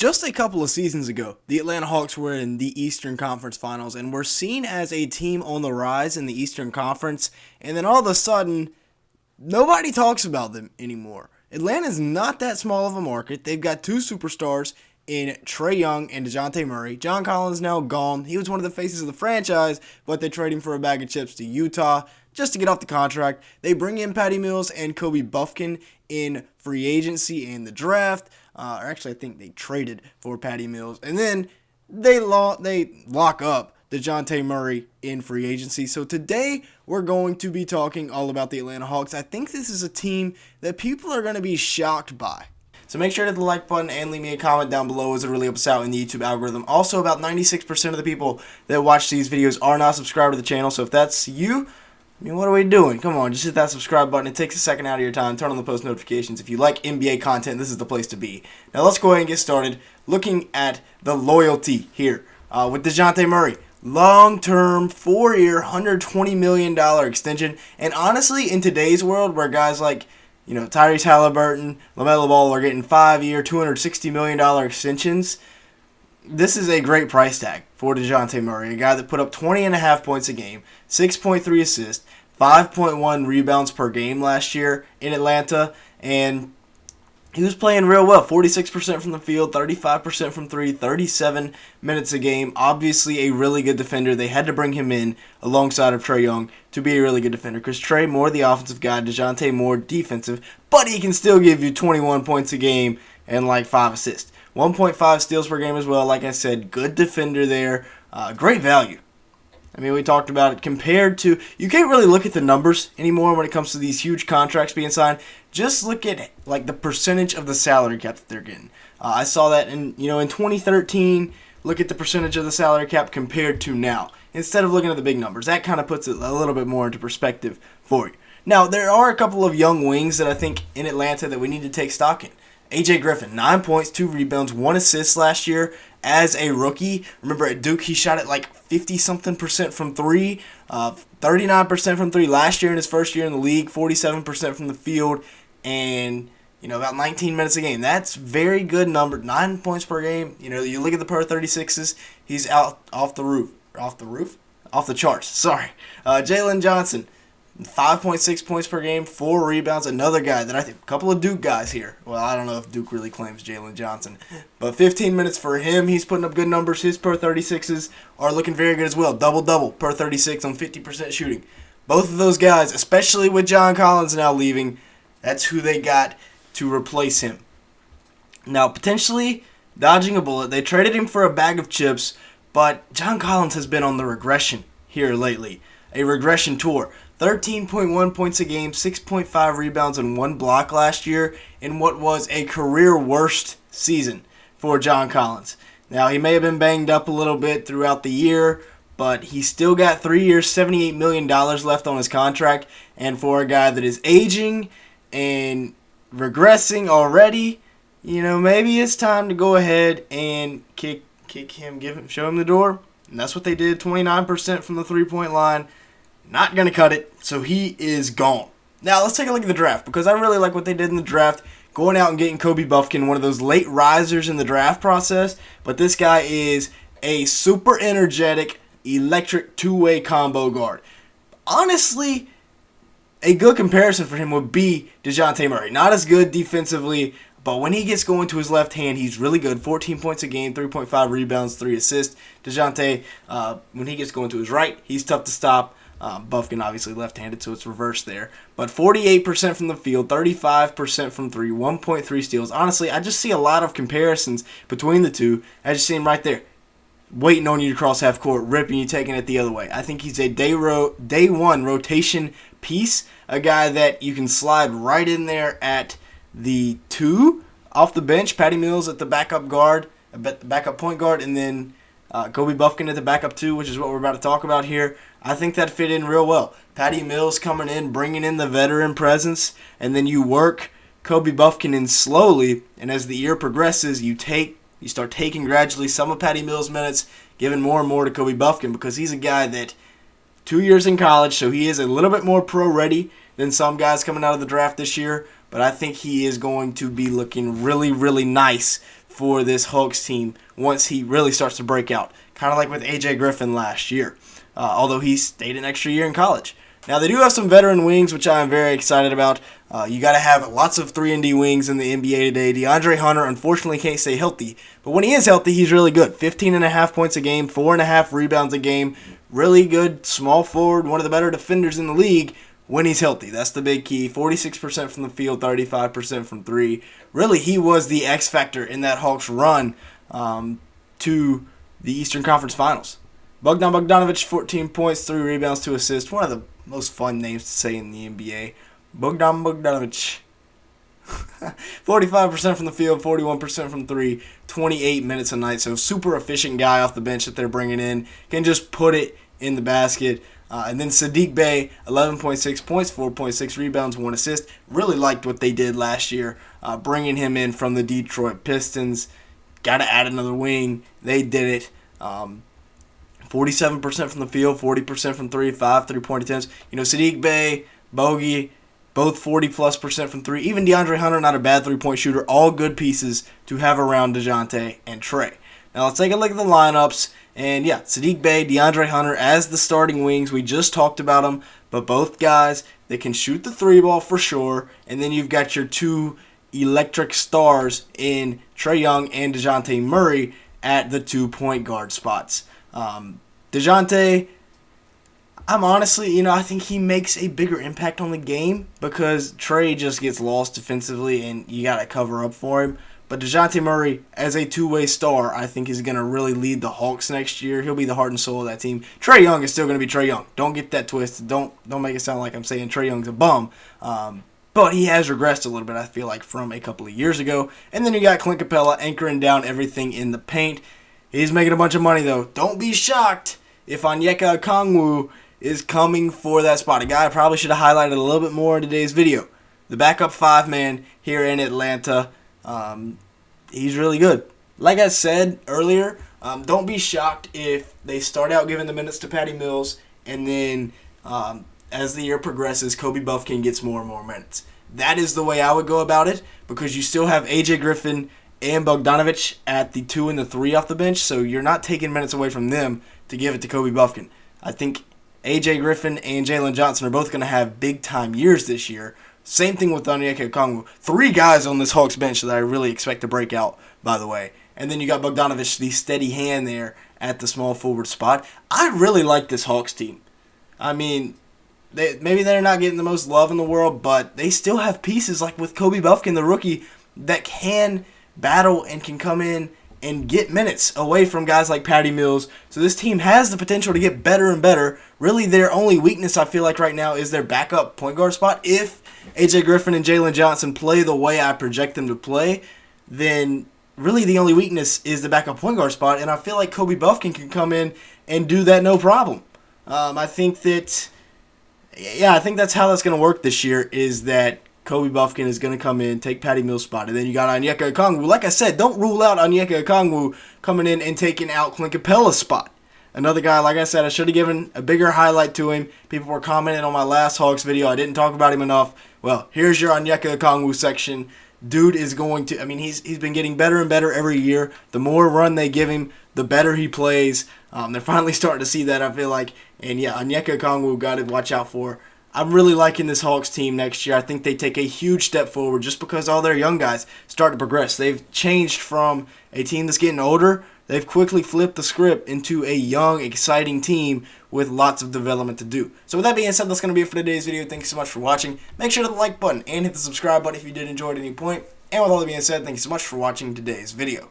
Just a couple of seasons ago, the Atlanta Hawks were in the Eastern Conference Finals and were seen as a team on the rise in the Eastern Conference, and then all of a sudden, nobody talks about them anymore. Atlanta's not that small of a market. They've got two superstars in Trae Young and Dejounte Murray. John Collins now gone. He was one of the faces of the franchise, but they trade him for a bag of chips to Utah just to get off the contract. They bring in Patty Mills and Kobe Buffkin in free agency and the draft. Or actually, I think they traded for Patty Mills. And then they lock up Dejounte Murray in free agency. So today, we're going to be talking all about the Atlanta Hawks. I think this is a team that people are going to be shocked by. So make sure to hit the like button and leave me a comment down below, as it really helps out in the YouTube algorithm. Also, about 96% of the people that watch these videos are not subscribed to the channel. So if that's you, what are we doing? Come on, just hit that subscribe button. It takes a second out of your time. Turn on the post notifications. If you like NBA content, this is the place to be. Now let's go ahead and get started looking at the loyalty here with Dejounte Murray. Long-term, 4-year, $120 million extension. And honestly, in today's world where guys like Tyrese Halliburton, LaMelo Ball are getting 5-year, $260 million extensions, this is a great price tag for Dejounte Murray, a guy that put up 20.5 points a game, 6.3 assists, 5.1 rebounds per game last year in Atlanta, and he was playing real well. 46% from the field, 35% from three, 37 minutes a game. Obviously a really good defender. They had to bring him in alongside of Trae Young to be a really good defender, because Trae more the offensive guy, Dejounte more defensive, but he can still give you 21 points a game and like 5 assists. 1.5 steals per game as well. Like I said, good defender there. Great value. I mean, we talked about it compared to, you can't really look at the numbers anymore when it comes to these huge contracts being signed. Just look at like the percentage of the salary cap that they're getting. I saw that in 2013. Look at the percentage of the salary cap compared to now, instead of looking at the big numbers. That kind of puts it a little bit more into perspective for you. Now, there are a couple of young wings that I think in Atlanta that we need to take stock in. AJ Griffin, 9 points, 2 rebounds, 1 assist last year as a rookie. Remember at Duke, he shot at like 50-something% from three, 39% from three last year in his first year in the league, 47% from the field, and about 19 minutes a game. That's very good number. 9 points per game. You look at the per 36s, he's out off the charts. Sorry. Jalen Johnson, 5.6 points per game, 4 rebounds. Another guy that I think, a couple of Duke guys here. Well, I don't know if Duke really claims Jalen Johnson, but 15 minutes for him. He's putting up good numbers. His per 36s are looking very good as well. Double-double per 36 on 50% shooting. Both of those guys, especially with John Collins now leaving, that's who they got to replace him. Now, potentially dodging a bullet, they traded him for a bag of chips, but John Collins has been on the regression here lately. A regression tour. 13.1 points a game, 6.5 rebounds, and 1 block last year in what was a career worst season for John Collins. Now, he may have been banged up a little bit throughout the year, but he still got 3 years, $78 million left on his contract. And for a guy that is aging and regressing already, maybe it's time to go ahead and kick him, show him the door. And that's what they did, 29% from the three-point line. Not going to cut it, so he is gone. Now, let's take a look at the draft, because I really like what they did in the draft, going out and getting Kobe Buffkin, one of those late risers in the draft process. But this guy is a super energetic, electric two-way combo guard. Honestly, a good comparison for him would be Dejounte Murray. Not as good defensively, but when he gets going to his left hand, he's really good. 14 points a game, 3.5 rebounds, 3 assists. Dejounte, when he gets going to his right, he's tough to stop. Buffkin obviously left-handed, so it's reversed there. But 48% from the field, 35% from three, 1.3 steals. Honestly, I just see a lot of comparisons between the two. I just see him right there, waiting on you to cross half court, ripping you, taking it the other way. I think he's a day one rotation piece, a guy that you can slide right in there at the 2 off the bench. Patty Mills at the backup point guard, and then Kobe Buffkin at the backup 2, which is what we're about to talk about here. I think that fit in real well. Patty Mills coming in, bringing in the veteran presence, and then you work Kobe Buffkin in slowly, and as the year progresses, you start taking gradually some of Patty Mills' minutes, giving more and more to Kobe Buffkin, because he's a guy that 2 years in college, so he is a little bit more pro-ready than some guys coming out of the draft this year, but I think he is going to be looking really, really nice for this Hawks team once he really starts to break out. Kind of like with A.J. Griffin last year, although he stayed an extra year in college. Now, they do have some veteran wings, which I am very excited about. You got to have lots of 3-and-D wings in the NBA today. DeAndre Hunter, unfortunately, can't stay healthy. But when he is healthy, he's really good. 15.5 points a game, 4.5 rebounds a game. Really good small forward, one of the better defenders in the league when he's healthy. That's the big key. 46% from the field, 35% from three. Really, he was the X factor in that Hawks run to the Eastern Conference Finals. Bogdanovich, 14 points, 3 rebounds, 2 assists. One of the most fun names to say in the NBA. Bogdanovich. 45% from the field, 41% from 3, 28 minutes a night. So super efficient guy off the bench that they're bringing in. Can just put it in the basket. And then Saddiq Bey, 11.6 points, 4.6 rebounds, 1 assist. Really liked what they did last year, bringing him in from the Detroit Pistons. Got to add another wing. They did it. 47% from the field, 40% from 3, 5 3-point attempts. Saddiq Bey, Bogey, both 40+% from 3. Even DeAndre Hunter, not a bad 3-point shooter. All good pieces to have around Dejounte and Trae. Now let's take a look at the lineups. And yeah, Saddiq Bey, DeAndre Hunter as the starting wings. We just talked about them. But both guys, they can shoot the 3-ball for sure. And then you've got your 2 electric stars in Trae Young and Dejounte Murray at the 2-point guard spots. Dejounte, I'm honestly, I think he makes a bigger impact on the game because Trae just gets lost defensively and you got to cover up for him. But Dejounte Murray, as a two-way star, I think is going to really lead the Hawks next year. He'll be the heart and soul of that team. Trae Young is still going to be Trae Young. Don't get that twisted. Don't make it sound like I'm saying Trae Young's a bum. But he has regressed a little bit, I feel like, from a couple of years ago. And then you got Clint Capella anchoring down everything in the paint. He's making a bunch of money, though. Don't be shocked if Onyeka Okongwu is coming for that spot. A guy I probably should have highlighted a little bit more in today's video. The backup 5-man here in Atlanta. He's really good. Like I said earlier, don't be shocked if they start out giving the minutes to Patty Mills, and then as the year progresses, Kobe Buffkin gets more and more minutes. That is the way I would go about it, because you still have A.J. Griffin and Bogdanovich at the 2 and the 3 off the bench, so you're not taking minutes away from them to give it to Kobe Buffkin. I think A.J. Griffin and Jalen Johnson are both going to have big-time years this year. Same thing with Onyeka Okongwu. 3 guys on this Hawks bench that I really expect to break out, by the way. And then you got Bogdanovich, the steady hand there at the small forward spot. I really like this Hawks team. I mean, maybe they're not getting the most love in the world, but they still have pieces like with Kobe Buffkin, the rookie, that can battle and can come in and get minutes away from guys like Patty Mills. So this team has the potential to get better and better. Really, their only weakness, I feel like right now, is their backup point guard spot. If A.J. Griffin and Jalen Johnson play the way I project them to play, then really the only weakness is the backup point guard spot. And I feel like Kobe Buffkin can come in and do that no problem. I think that's how that's going to work this year, is that Kobe Buffkin is going to come in, take Patty Mills' spot. And then you got Onyeka Okongwu. Like I said, don't rule out Onyeka Okongwu coming in and taking out Clint Capella's spot. Another guy, like I said, I should have given a bigger highlight to him. People were commenting on my last Hawks video. I didn't talk about him enough. Well, here's your Onyeka Okongwu section. Dude is going to, he's been getting better and better every year. The more run they give him, the better he plays. They're finally starting to see that, I feel like. And yeah, Onyeka Okongwu, got to watch out for. I'm really liking this Hawks team next year. I think they take a huge step forward just because all their young guys start to progress. They've changed from a team that's getting older. They've quickly flipped the script into a young, exciting team with lots of development to do. So with that being said, that's going to be it for today's video. Thank you so much for watching. Make sure to hit the like button and hit the subscribe button if you did enjoy at any point. And with all that being said, thank you so much for watching today's video.